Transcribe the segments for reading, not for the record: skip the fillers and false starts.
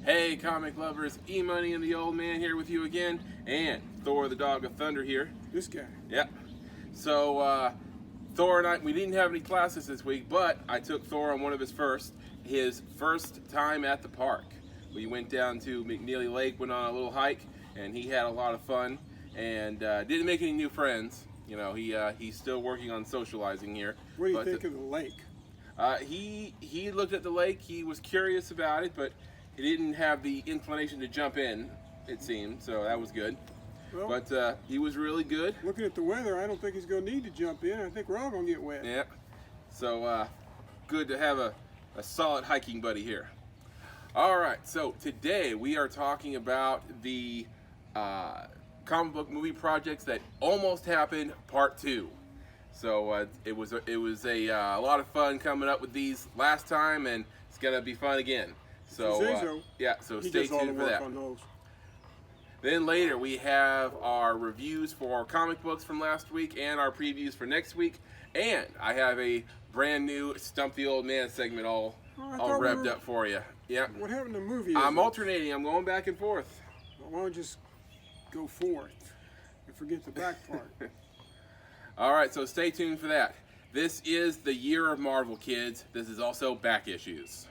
Hey comic lovers, Emoney and the old man here with you again, and Thor the Dog of Thunder here. This guy. Yep. So Thor and I, we didn't have any classes this week, but I took Thor on one of his first time at the park. We went down to McNeely Lake, went on a little hike, and he had a lot of fun, and didn't make any new friends. You know, he's still working on socializing here. What do you think of the lake? He looked at the lake, he was curious about it, but he didn't have the inclination to jump in, it seemed, so that was good. Well, but he was really good. Looking at the weather, I don't think he's going to need to jump in. I think we're all going to get wet. Yeah. So good to have a solid hiking buddy here. All right, so today we are talking about the comic book movie projects that almost happened, part 2. So it was a lot of fun coming up with these last time, and it's gonna be fun again. So yeah, so stay tuned for that. Then later we have our reviews for comic books from last week and our previews for next week, and I have a brand new Stump the Old Man segment all revved up for you. Yeah. What happened to the movie? I'm alternating. I'm going back and forth. Well, why don't you just go forth and forget the back part? All right, so stay tuned for that. This is the year of Marvel, kids. This is also back issues.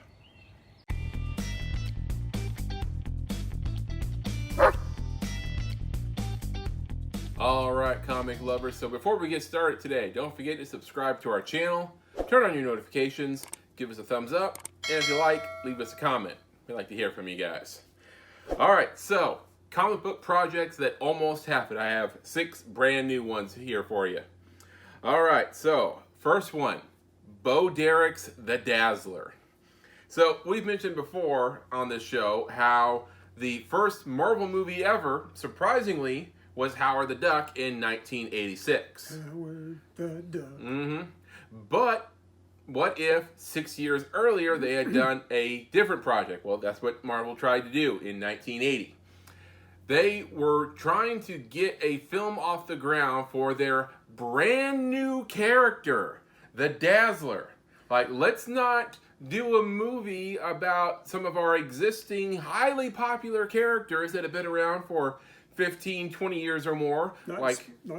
All right, comic lovers. So before we get started today, don't forget to subscribe to our channel, turn on your notifications, give us a thumbs up, and if you like, leave us a comment. We'd like to hear from you guys. All right, so comic book projects that almost happened. I have 6 brand new ones here for you. All right, so first one, Bo Derek's The Dazzler. So we've mentioned before on this show how the first Marvel movie ever, surprisingly, was Howard the Duck in 1986. Howard the Duck. Mm-hmm. But what if 6 years earlier they had done a different project? Well, that's what Marvel tried to do in 1980. They were trying to get a film off the ground for their brand new character, the Dazzler. Like, let's not do a movie about some of our existing highly popular characters that have been around for 15, 20 years or more. Not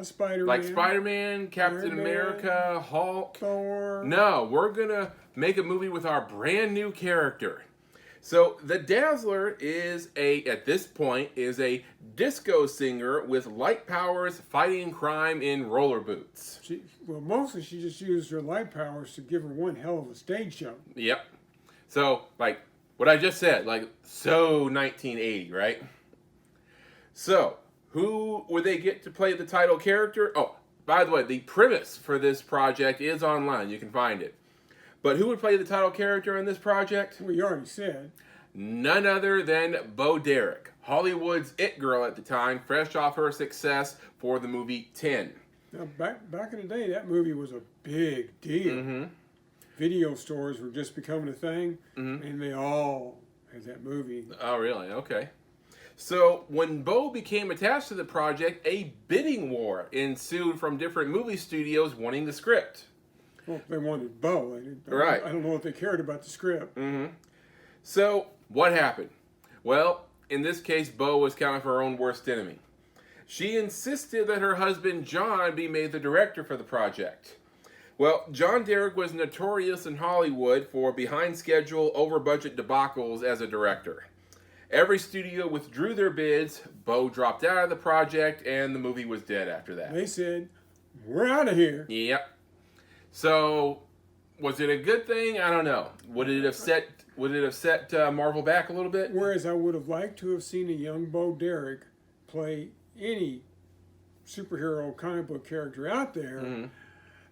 Spider-Man. Like Spider-Man, Captain America, Hulk. Thor. No, we're going to make a movie with our brand new character. So the Dazzler is at this point, is a disco singer with light powers fighting crime in roller boots. Mostly she just used her light powers to give her one hell of a stage show. Yep. So, like what I just said, like, so 1980, right? So, who would they get to play the title character? Oh, by the way, the premise for this project is online. You can find it. But who would play the title character in this project? Well, you already said. None other than Bo Derek, Hollywood's it girl at the time, fresh off her success for the movie 10. Now, back in the day, that movie was a big deal. Mm-hmm. Video stores were just becoming a thing, and they all had that movie. Oh, really? Okay. So when Bo became attached to the project, a bidding war ensued from different movie studios wanting the script. Well, they wanted Bo. Right. I don't know if they cared about the script. Mm-hmm. So what happened? Well, in this case, Bo was kind of her own worst enemy. She insisted that her husband John be made the director for the project. Well, John Derek was notorious in Hollywood for behind-schedule, over-budget debacles as a director. Every studio withdrew their bids, Bo dropped out of the project, and the movie was dead after that. They said, "We're out of here." Yep. So, was it a good thing? I don't know. Would it have set Marvel back a little bit? Whereas I would have liked to have seen a young Bo Derek play any superhero comic book character out there,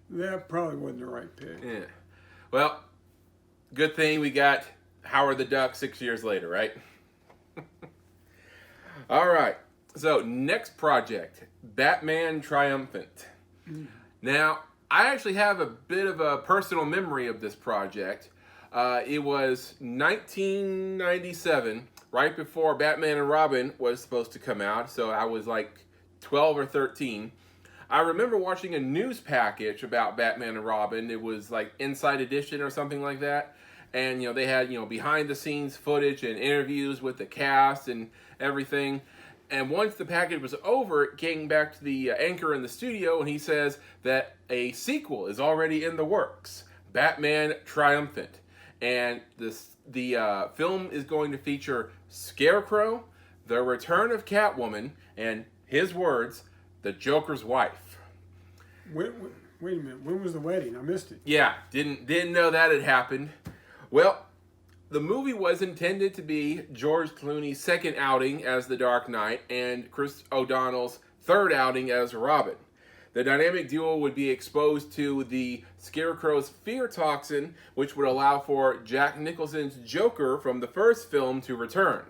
that probably wasn't the right pick. Yeah. Well, good thing we got Howard the Duck 6 years later, right? All right. So, next project, Batman Triumphant. Now, I actually have a bit of a personal memory of this project. It was 1997, right before Batman and Robin was supposed to come out. So I was like 12 or 13. I remember watching a news package about Batman and Robin. It was like Inside Edition or something like that. and they had behind the scenes footage and interviews with the cast and everything. And once the package was over, it came back to the anchor in the studio, and he says that a sequel is already in the works, Batman Triumphant. And the film is going to feature Scarecrow, the return of Catwoman, and his words, the Joker's wife. Wait a minute. When was the wedding? I missed it. Yeah, didn't know that had happened. Well, the movie was intended to be George Clooney's second outing as the Dark Knight and Chris O'Donnell's third outing as Robin. The dynamic duo would be exposed to the Scarecrow's fear toxin, which would allow for Jack Nicholson's Joker from the first film to return.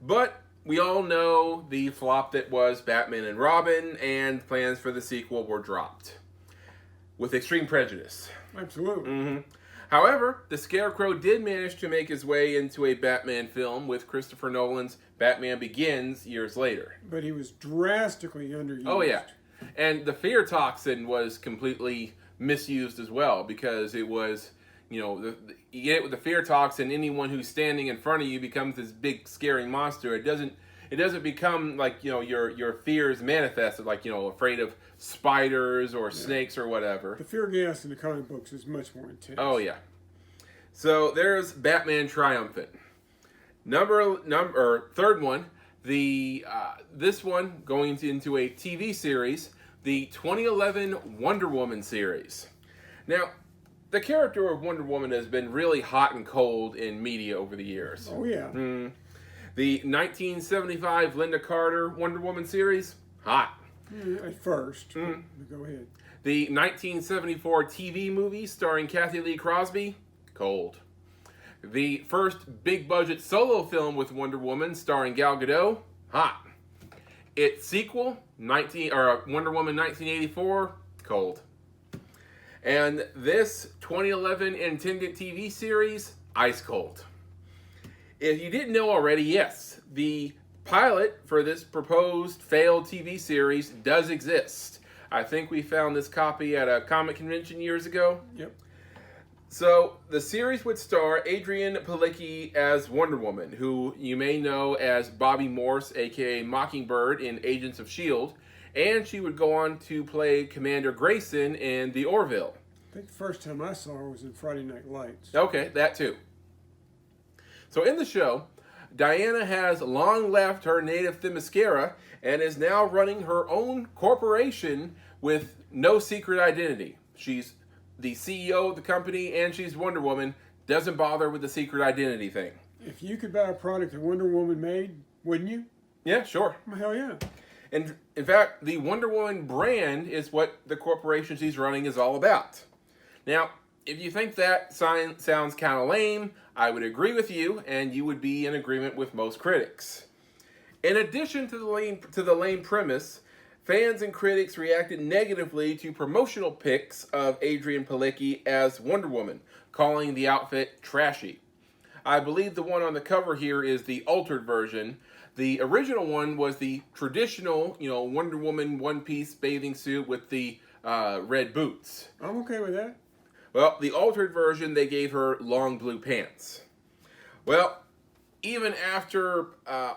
But we all know the flop that was Batman and Robin, and plans for the sequel were dropped with extreme prejudice. Absolutely. Mm-hmm. However, the Scarecrow did manage to make his way into a Batman film with Christopher Nolan's Batman Begins years later. But he was drastically underused. Oh, yeah. And the fear toxin was completely misused as well, because it was, you get it with the fear toxin, anyone who's standing in front of you becomes this big scary monster. It doesn't become like, your fears manifested, like, afraid of spiders or snakes or whatever. The fear gas in the comic books is much more intense. Oh, yeah. So there's Batman Triumphant. Third one, this one going into a TV series, the 2011 Wonder Woman series. Now, the character of Wonder Woman has been really hot and cold in media over the years. Oh, yeah. The 1975 Linda Carter Wonder Woman series, hot. At first. Go ahead. The 1974 TV movie starring Kathy Lee Crosby, cold. The first big-budget solo film with Wonder Woman starring Gal Gadot, hot. Its sequel, Wonder Woman 1984, cold. And this 2011 intended TV series, ice cold. If you didn't know already, yes, the pilot for this proposed failed TV series does exist. I think we found this copy at a comic convention years ago. Yep. So the series would star Adrienne Palicki as Wonder Woman, who you may know as Bobby Morse, aka Mockingbird in Agents of S.H.I.E.L.D., and she would go on to play Commander Grayson in The Orville. I think the first time I saw her was in Friday Night Lights. Okay, that too. So in the show, Diana has long left her native Themyscira and is now running her own corporation with no secret identity. She's the CEO of the company and she's Wonder Woman, doesn't bother with the secret identity thing. If you could buy a product that Wonder Woman made, wouldn't you? Yeah, sure. Well, hell yeah. And in fact, the Wonder Woman brand is what the corporation she's running is all about. Now, if you think that sounds kind of lame, I would agree with you, and you would be in agreement with most critics. In addition to the lame premise, fans and critics reacted negatively to promotional pics of Adrienne Palicki as Wonder Woman, calling the outfit trashy. I believe the one on the cover here is the altered version. The original one was the traditional, Wonder Woman one-piece bathing suit with the red boots. I'm okay with that. Well, the altered version, they gave her long blue pants. Well, even after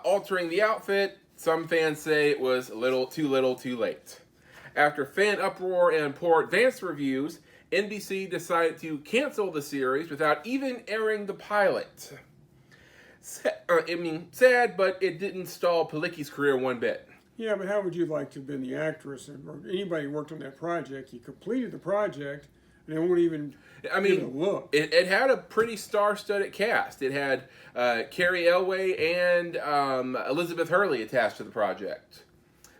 altering the outfit, some fans say it was a little too late. After fan uproar and poor advance reviews, NBC decided to cancel the series without even airing the pilot. Sad, but it didn't stall Palicki's career one bit. Yeah, but how would you like to have been the actress or anybody who worked on that project? You completed the project, and they won't even give it a look. It had a pretty star-studded cast. It had Carrie Elway and Elizabeth Hurley attached to the project.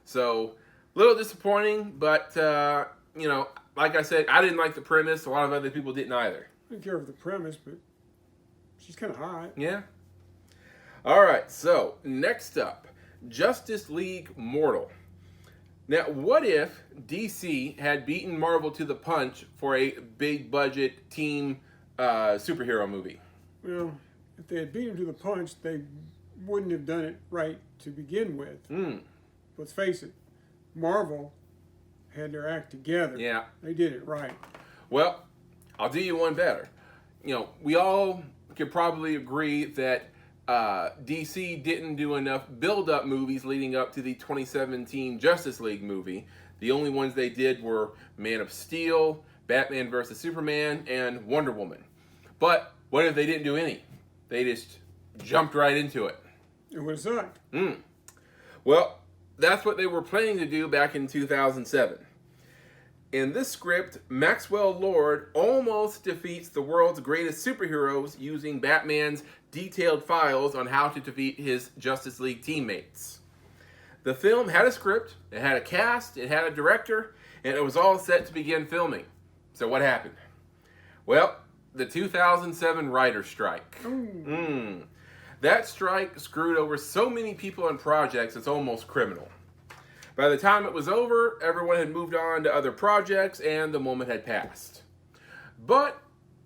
So, a little disappointing, but, like I said, I didn't like the premise. A lot of other people didn't either. I didn't care for the premise, but she's kind of hot. Yeah. All right, so next up, Justice League Mortal. Now, what if DC had beaten Marvel to the punch for a big-budget team superhero movie? Well, if they had beat him to the punch, they wouldn't have done it right to begin with. Let's face it, Marvel had their act together. Yeah. They did it right. Well, I'll do you one better. we all could probably agree that DC didn't do enough build-up movies leading up to the 2017 Justice League movie. The only ones they did were Man of Steel, Batman vs. Superman, and Wonder Woman. But what if they didn't do any? They just jumped right into it. It was that. Well, that's what they were planning to do back in 2007. In this script, Maxwell Lord almost defeats the world's greatest superheroes using Batman's detailed files on how to defeat his Justice League teammates. The film had a script, it had a cast, it had a director, and it was all set to begin filming. So what happened? Well, the 2007 writer's strike. That strike screwed over so many people and projects, it's almost criminal. By the time it was over, everyone had moved on to other projects and the moment had passed. But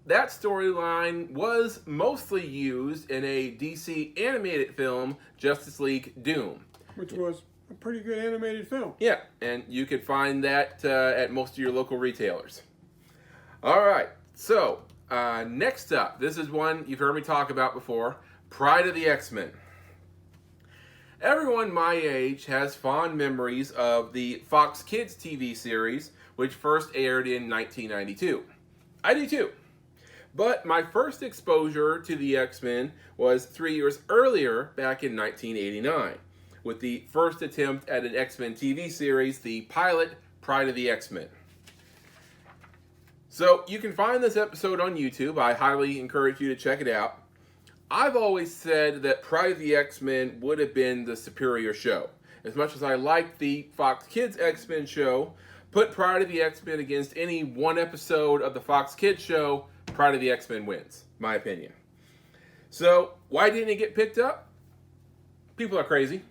that storyline was mostly used in a DC animated film, Justice League Doom. Which was a pretty good animated film. Yeah, and you could find that at most of your local retailers. All right, so next up, this is one you've heard me talk about before, Pride of the X-Men. Everyone my age has fond memories of the Fox Kids TV series, which first aired in 1992. I do too. But my first exposure to the X-Men was 3 years earlier, back in 1989, with the first attempt at an X-Men TV series, the pilot Pride of the X-Men. So you can find this episode on YouTube. I highly encourage you to check it out. I've always said that Pride of the X-Men would have been the superior show. As much as I liked the Fox Kids X-Men show, put Pride of the X-Men against any one episode of the Fox Kids show, Pride of the X-Men wins, my opinion. So, why didn't it get picked up? People are crazy.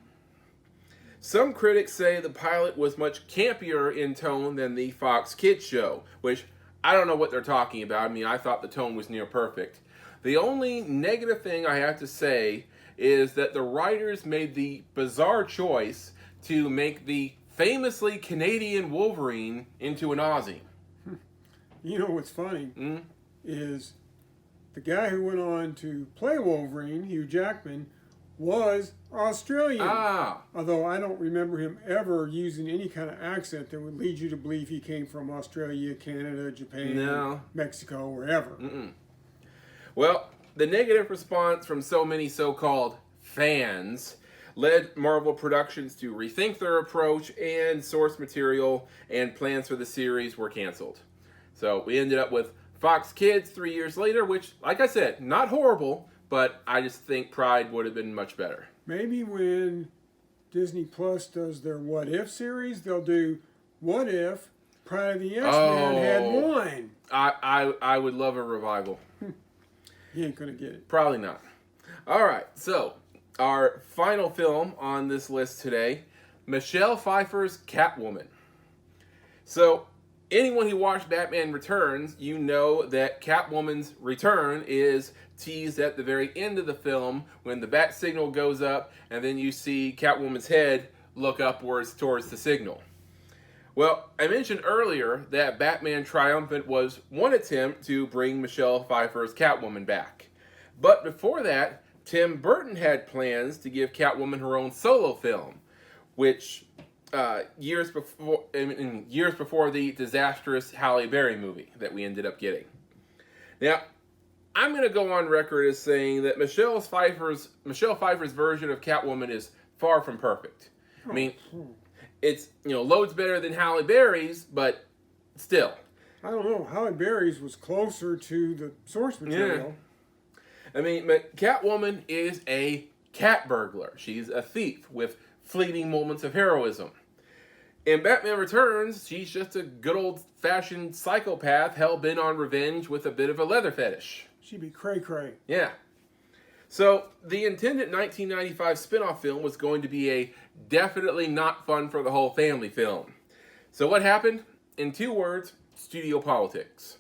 Some critics say the pilot was much campier in tone than the Fox Kids show, which I don't know what they're talking about. I mean, I thought the tone was near perfect. The only negative thing I have to say is that the writers made the bizarre choice to make the famously Canadian Wolverine into an Aussie. You know what's funny is the guy who went on to play Wolverine, Hugh Jackman, was Australian. Although I don't remember him ever using any kind of accent that would lead you to believe he came from Australia, Canada, Japan, Mexico, wherever. Well, the negative response from so many so-called fans led Marvel Productions to rethink their approach, and source material and plans for the series were canceled. So we ended up with Fox Kids 3 years later, which, like I said, not horrible, but I just think Pride would have been much better. Maybe when Disney Plus does their What If series, they'll do What If Pride of the X-Men had won. I would love a revival. You ain't gonna get it. Probably not. All right, so our final film on this list today, Michelle Pfeiffer's Catwoman. So anyone who watched Batman Returns, you know that Catwoman's return is teased at the very end of the film when the bat signal goes up and then you see Catwoman's head look upwards towards the signal. Well, I mentioned earlier that Batman Triumphant was one attempt to bring Michelle Pfeiffer's Catwoman back. But before that, Tim Burton had plans to give Catwoman her own solo film, which years before the disastrous Halle Berry movie that we ended up getting. Now, I'm going to go on record as saying that Michelle Pfeiffer's version of Catwoman is far from perfect. I mean, it's loads better than Halle Berry's, but still. I don't know. Halle Berry's was closer to the source material. Yeah. I mean, Catwoman is a cat burglar. She's a thief with fleeting moments of heroism. In Batman Returns, she's just a good old-fashioned psychopath hell-bent on revenge with a bit of a leather fetish. She'd be cray-cray. Yeah. So, the intended 1995 spin-off film was going to be a definitely not fun for the whole family film. So what happened? In 2 words, studio politics.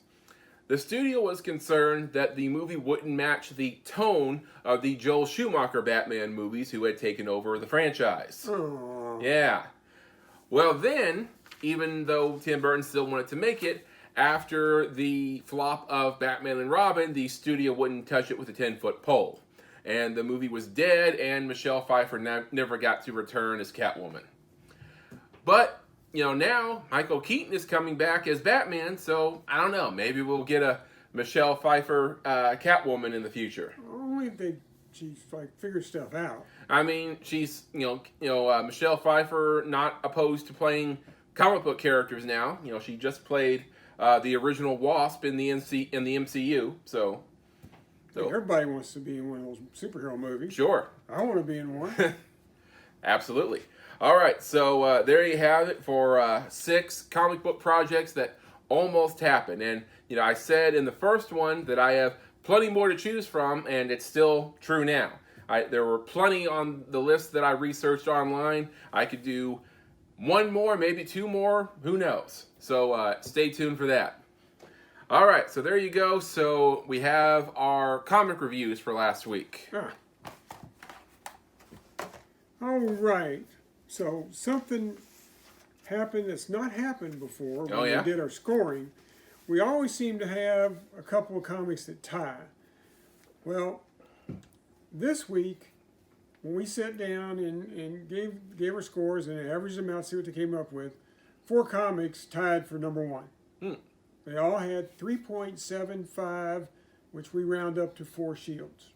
The studio was concerned that the movie wouldn't match the tone of the Joel Schumacher Batman movies who had taken over the franchise. Aww. Yeah. Well then, even though Tim Burton still wanted to make it, after the flop of Batman and Robin, the studio wouldn't touch it with a 10-foot pole. And the movie was dead, and Michelle Pfeiffer never got to return as Catwoman. But, now Michael Keaton is coming back as Batman, so I don't know. Maybe we'll get a Michelle Pfeiffer Catwoman in the future. Only if she figures stuff out. I mean, she's Michelle Pfeiffer not opposed to playing comic book characters now. She just played the original Wasp in the MCU. So everybody wants to be in one of those superhero movies. Sure, I want to be in one. Absolutely. All right, so there you have it for 6 comic book projects that almost happened. And I said in the first one that I have plenty more to choose from, and it's still true now. There were plenty on the list that I researched online. I could do 1 more, maybe 2 more, who knows? So stay tuned for that. All right, so there you go. So we have our comic reviews for last week. All right. So something happened that's not happened before when we did our scoring. We always seem to have a couple of comics that tie. Well, this week, when we sat down and gave our scores and averaged them out, see what they came up with, 4 comics tied for number 1. They all had 3.75, which we round up to 4 shields.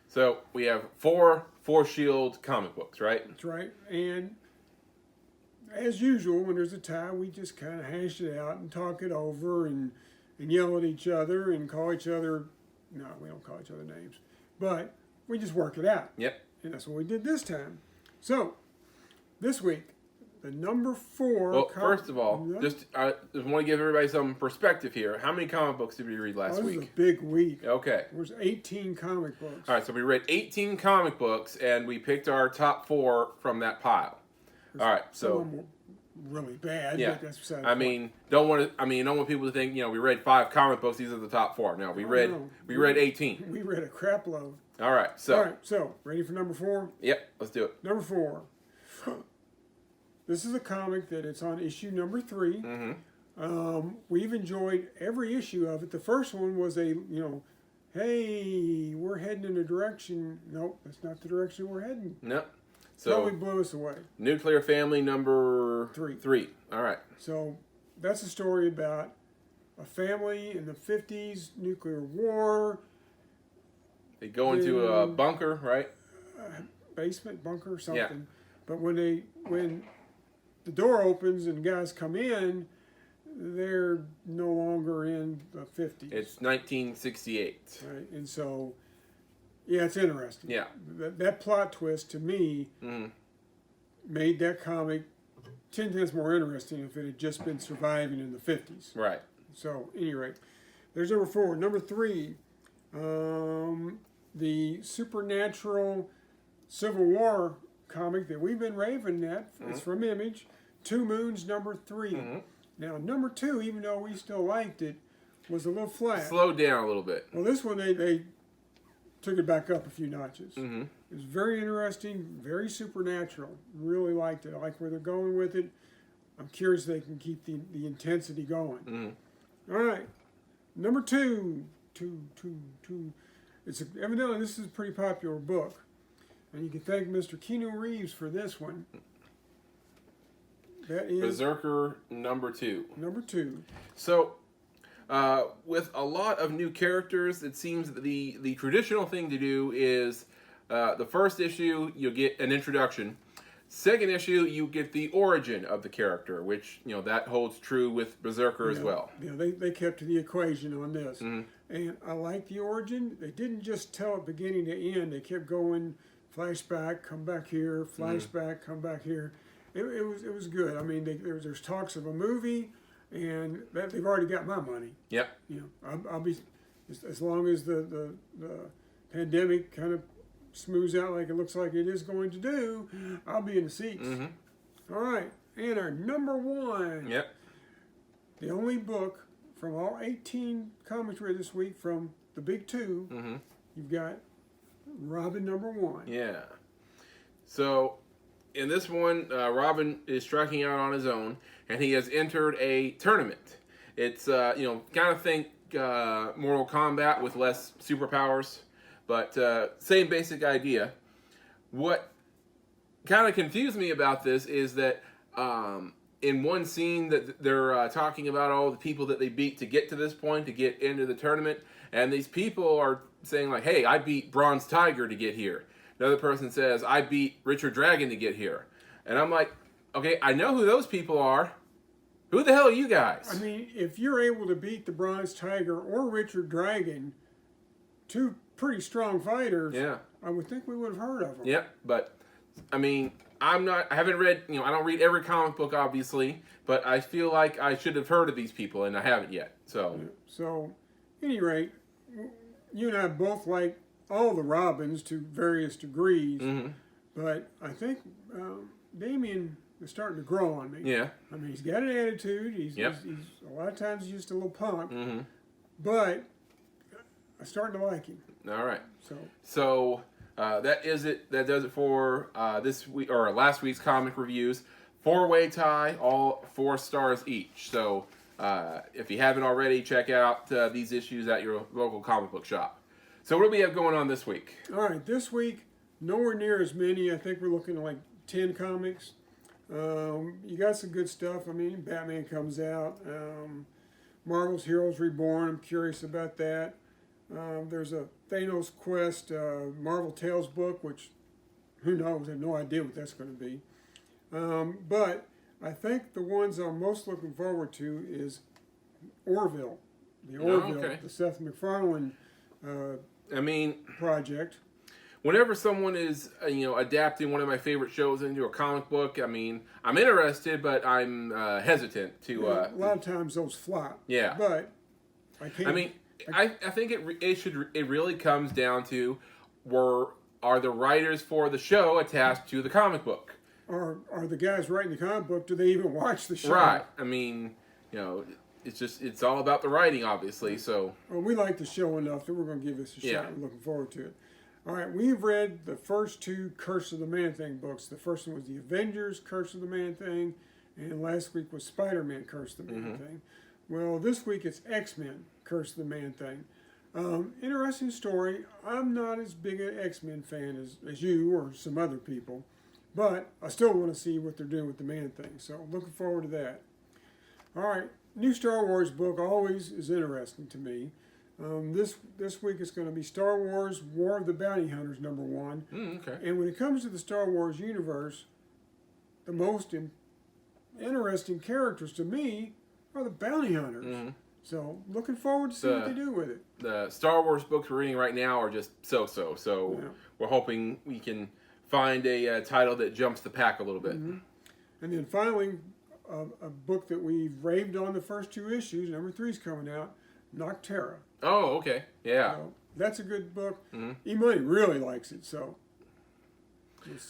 So we have 4 Shield comic books, right? That's right. And as usual, when there's a tie, we just kind of hash it out and talk it over and yell at each other and call each other. No, we don't call each other names. But we just work it out. Yep. And that's what we did this time. So, this week, the number 4... Well, first of all, I just want to give everybody some perspective here. How many comic books did we read last week? It was a big week. Okay. There was 18 comic books. All right, so we read 18 comic books, and we picked our top 4 from that pile. All right, so... Some of them were really bad, yeah. but that's beside I mean, don't want people to think, we read 5 comic books, these are the top 4. No, we read 18. We read a crap load. All right, so ready for number 4? Yep, let's do it. Number 4. This is a comic that it's on issue number 3. We've enjoyed every issue of it. The first one was hey, we're heading in a direction. Nope, that's not the direction we're heading. Nope. So totally blew us away. Nuclear Family number 3. All right. So that's a story about a family in the 50s, nuclear war. They go into a bunker, right? Basement, bunker, something. Yeah. But when the door opens and guys come in, they're no longer in the 50s. It's 1968. Right, and so, yeah, it's interesting. Yeah. That plot twist, to me, made that comic 10 times more interesting if it had just been surviving in the 50s. Right. So, at any rate, there's number 4. Number 3, the Supernatural Civil War comic that we've been raving at. It's from Image. 2 Moons, number 3. Now, number 2, even though we still liked it, was a little flat. Slowed down a little bit. Well, this one, they took it back up a few notches. It was very interesting, very supernatural. Really liked it. I like where they're going with it. I'm curious if they can keep the intensity going. All right. Number 2. Evidently, this is a pretty popular book. And you can thank Mr. Keanu Reeves for this one. That is Brzrkr number 2. Number 2. So, with a lot of new characters, it seems that the traditional thing to do is the first issue, you'll get an introduction. Second issue, you get the origin of the character, which, that holds true with Brzrkr as well. Yeah, they kept to the equation on this. And I like the origin. They didn't just tell it beginning to end. They kept going flashback, come back here, flashback, come back here. It was good. I mean, there's talks of a movie, and they've already got my money. Yep. I'll be as long as the pandemic kind of smooths out like it looks like it is going to do. I'll be in the seats. All right, and our number 1. Yep. The only book from all 18 comics read this week from the big 2. You've got Robin number 1. Yeah. So, in this one, Robin is striking out on his own, and he has entered a tournament. It's kind of think Mortal Kombat with less superpowers, but same basic idea. What kind of confused me about this is that in one scene that they're talking about all the people that they beat to get to this point, to get into the tournament, and these people are saying like, hey, I beat Bronze Tiger to get here. Another person says, I beat Richard Dragon to get here. And I'm like, okay, I know who those people are. Who the hell are you guys? I mean, if you're able to beat the Bronze Tiger or Richard Dragon, two pretty strong fighters, yeah, I would think we would have heard of them. Yeah, but I mean, I haven't read, I don't read every comic book, obviously, but I feel like I should have heard of these people, and I haven't yet. So, at any rate, you and I both like all the Robins to various degrees, but I think Damian is starting to grow on me. Yeah. I mean, he's got an attitude. He's a lot of times he's just a little punk, but I'm starting to like him. All right. So that is it. That does it for this week or last week's comic reviews. 4-way tie, all 4 stars each. So if you haven't already, check out these issues at your local comic book shop. So what do we have going on this week? All right, this week, nowhere near as many. I think we're looking at like 10 comics. You got some good stuff. I mean, Batman comes out. Marvel's Heroes Reborn. I'm curious about that. There's a Thanos Quest Marvel Tales book, which who knows? I have no idea what that's going to be. But I think the ones I'm most looking forward to is Orville. The Orville, the Seth MacFarlane project. Whenever someone is, adapting one of my favorite shows into a comic book, I mean, I'm interested, but I'm hesitant to. A lot of times those flop. Yeah. But I can't. I mean, I think it really comes down to are the writers for the show attached to the comic book? Or are the guys writing the comic book? Do they even watch the show? Right. I mean, it's all about the writing, obviously. So. Well, we like the show enough that we're going to give this a shot. We're looking forward to it. All right, we've read the first 2 Curse of the Man-Thing books. The first one was the Avengers Curse of the Man-Thing, and last week was Spider-Man Curse of the Man-Thing. Well, this week it's X-Men Curse of the Man-Thing. Interesting story. I'm not as big an X-Men fan as you or some other people, but I still want to see what they're doing with the Man-Thing, so looking forward to that. All right, new Star Wars book always is interesting to me. This week it's going to be Star Wars War of the Bounty Hunters #1. And when it comes to the Star Wars universe, the most interesting characters to me are the bounty hunters. So looking forward to seeing what they do with it. The Star Wars books we're reading right now are just so-so. So we're hoping we can find a title that jumps the pack a little bit. And then finally, a book that we've raved on the first 2 issues, #3 is coming out, Noctera. Oh, okay. Yeah. So that's a good book. Emoney really likes it, so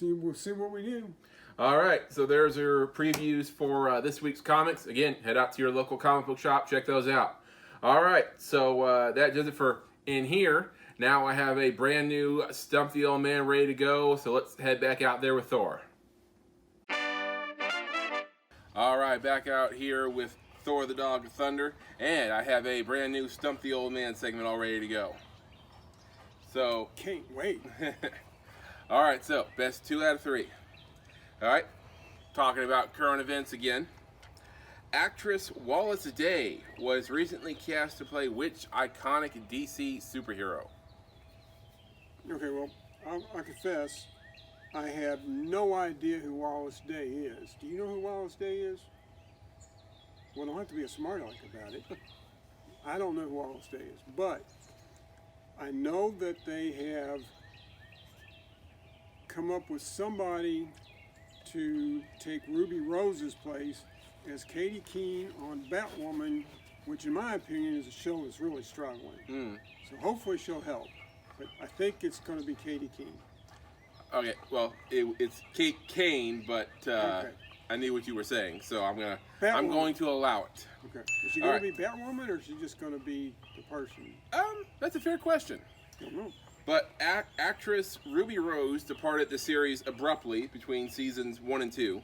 we'll see what we do. All right, so there's your previews for this week's comics. Again, head out to your local comic book shop, check those out. All right, so that does it for in here. Now I have a brand new Stump the Old Man ready to go, so let's head back out there with Thor. All right, back out here with Thor the Dog of Thunder, and I have a brand new Stump the Old Man segment all ready to go. So can't wait. All right, so best 2 out of 3. All right, talking about current events again. Actress Wallace Day was recently cast to play which iconic DC superhero? Okay, well, I confess, I have no idea who Wallace Day is. Do you know who Wallace Day is? Well, don't have to be a smart aleck about it. I don't know who Wallace Day is, but I know that they have come up with somebody to take Ruby Rose's place as Katie Keene on Batwoman, which in my opinion is a show that's really struggling. So hopefully she'll help. But I think it's going to be Katie Keene. Okay, well, it's Kate Kane, but I knew what you were saying, so I'm going to allow it. Okay. Is she going to be Batwoman, or is she just going to be the person? That's a fair question. I don't know. But actress Ruby Rose departed the series abruptly between seasons 1 and 2.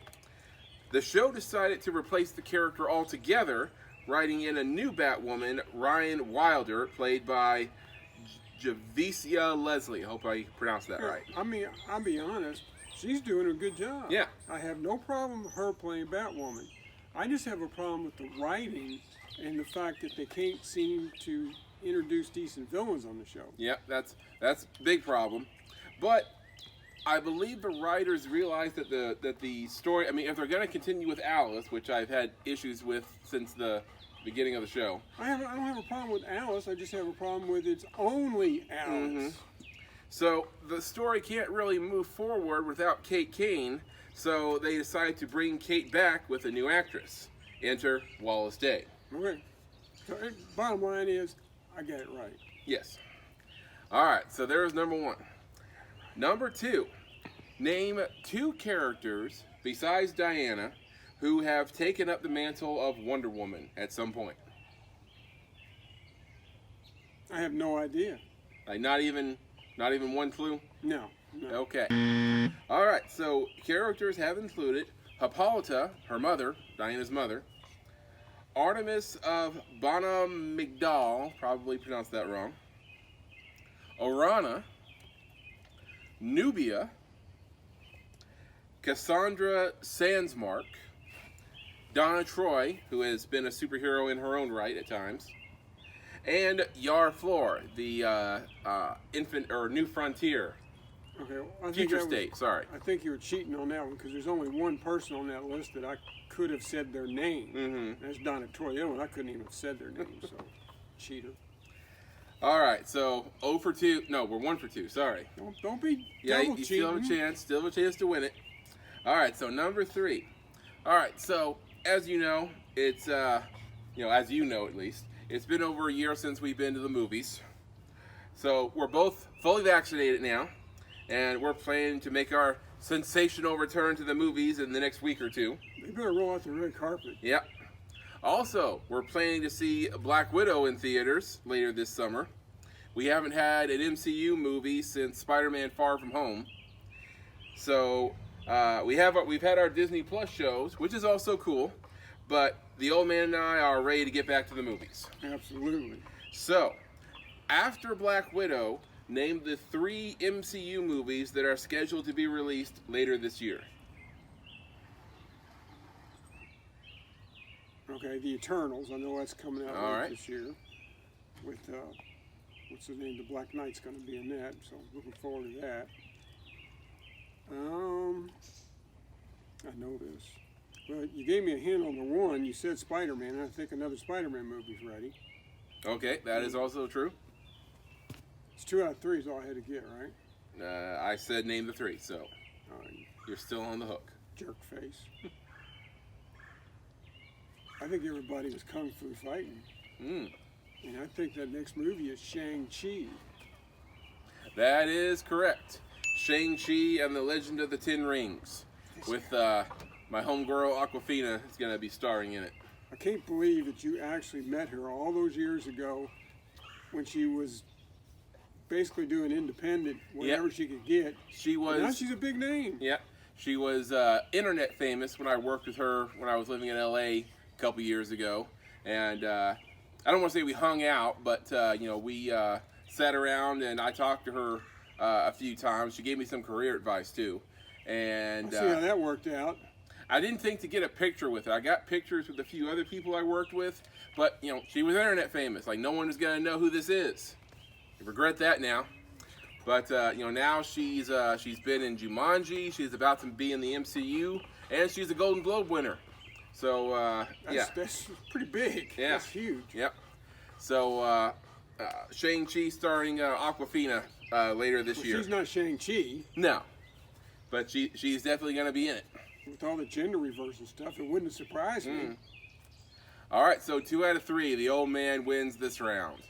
The show decided to replace the character altogether writing in a new Batwoman, Ryan Wilder, played by Javicia Leslie. I hope I pronounced that right. I mean, I'll be honest, she's doing a good job. Yeah. I have no problem with her playing Batwoman. I just have a problem with the writing and the fact that they can't seem to introduce decent villains on the show. Yeah, that's a big problem. But I believe the writers realized that the story, I mean, if they're going to continue with Alice, which I've had issues with since the beginning of the show. I don't have a problem with Alice. I just have a problem with it's only Alice. Mm-hmm. So the story can't really move forward without Kate Kane, so they decided to bring Kate back with a new actress. Enter Wallace Day. Okay. So bottom line is, I got it right. Yes. All right, so there's number 1. Number 2, name 2 characters besides Diana who have taken up the mantle of Wonder Woman at some point. I have no idea. Like not even one clue? No. Okay. All right, so characters have included Hippolyta, her mother, Diana's mother, Artemis of Bonamigdal, probably pronounced that wrong, Orana, Nubia, Cassandra Sandsmark, Donna Troy, who has been a superhero in her own right at times, and Yar Flor, the infant or New Frontier, okay, well, Future State. Sorry, I think you were cheating on that one because there's only one person on that list that I could have said their name. Mm-hmm. That's Donna Troy. The other one I couldn't even have said their name. So, cheater. All right, so 0 for 2. No, we're 1 for 2. Sorry. Don't be Yeah, double you cheating. still have a chance. Still have a chance to win it. All right, so number 3. All right, so as you know, it's as you know at least, it's been over a year since we've been to the movies. So we're both fully vaccinated now, and we're planning to make our sensational return to the movies in the next week or 2. They better roll out the red carpet. Yep. Also, we're planning to see Black Widow in theaters later this summer. We haven't had an MCU movie since Spider-Man Far From Home. So we've had our Disney Plus shows, which is also cool, but the old man and I are ready to get back to the movies. Absolutely. So, after Black Widow, name the 3 MCU movies that are scheduled to be released later this year. Okay, the Eternals. I know that's coming out All right. this year. With what's his name? The Black Knight's going to be in that, so looking forward to that. I know this. Well, you gave me a hint on the one. You said Spider-Man, and I think another Spider-Man movie's ready. Okay, that is also true. It's 2 out of 3 is all I had to get, right? I said name the 3, so All right, you're still on the hook. jerk face. I think everybody was kung fu fighting. Mm. And I think that next movie is Shang-Chi. That is correct. Shang-Chi and the Legend of the Ten Rings, with my homegirl Awkwafina is going to be starring in it. I can't believe that you actually met her all those years ago when she was basically doing independent, whatever she could get. She was. And now she's a big name. Yeah. She was internet famous when I worked with her when I was living in LA a couple years ago. And I don't want to say we hung out, but we sat around and I talked to her a few times. She gave me some career advice too. And I see how that worked out. I didn't think to get a picture with her. I got pictures with a few other people I worked with, but she was internet famous. Like no one is gonna know who this is. I regret that now. But now she's been in Jumanji. She's about to be in the MCU, and she's a Golden Globe winner. So That's pretty big. Yeah. That's huge. Yep. So Shang-Chi starring Awkwafina later this year. She's not Shang-Chi. No, but she's definitely gonna be in it. With all the gender reversal stuff, it wouldn't surprise me. All right, so 2 out of 3. The old man wins this round.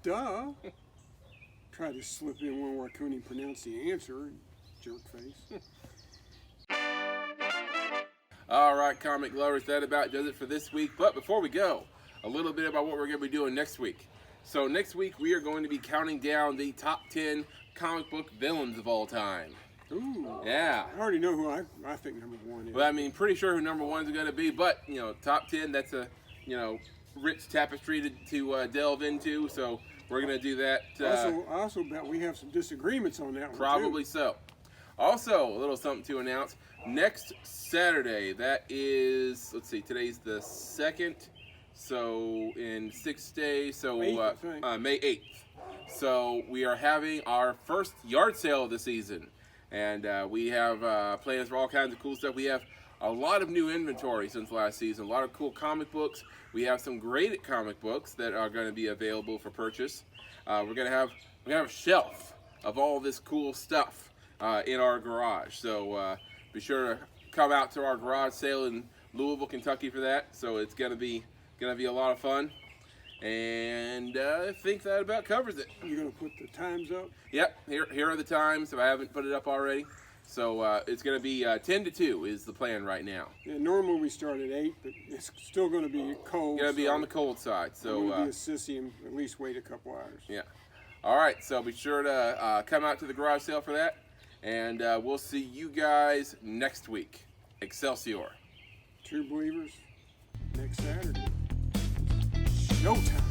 Duh. Tried to slip in one where I couldn't even pronounce the answer. Jerk face. All right, comic lovers, that about does it for this week. But before we go, a little bit about what we're going to be doing next week. So next week, we are going to be counting down the top 10 comic book villains of all time. Ooh. Yeah. I already know who I think number 1 is. Well, I mean, pretty sure who number 1 is going to be, but, top 10, that's a rich tapestry to delve into. So we're gonna do that. I also bet we have some disagreements on that one. Probably too. So. Also, a little something to announce. Next Saturday, that is, let's see, today's the 2nd, so in 6 days, so May 8th. So we are having our first yard sale of the season, and we have plans for all kinds of cool stuff. We have a lot of new inventory since last season, a lot of cool comic books. We have some graded comic books that are going to be available for purchase. We're gonna have a shelf of all this cool stuff in our garage. So be sure to come out to our garage sale in Louisville, Kentucky for that. So it's gonna be a lot of fun. And I think that about covers it. You're gonna put the times up? Yep. Here are the times. If I haven't put it up already. So it's gonna be 10 to 2 is the plan right now. Yeah, normally we start at 8, but it's still gonna be cold. It's gonna be on the cold side. So be a sissy and at least wait a couple hours. Yeah. All right. So be sure to come out to the garage sale for that. And we'll see you guys next week. Excelsior. True Believers, next Saturday. Showtime.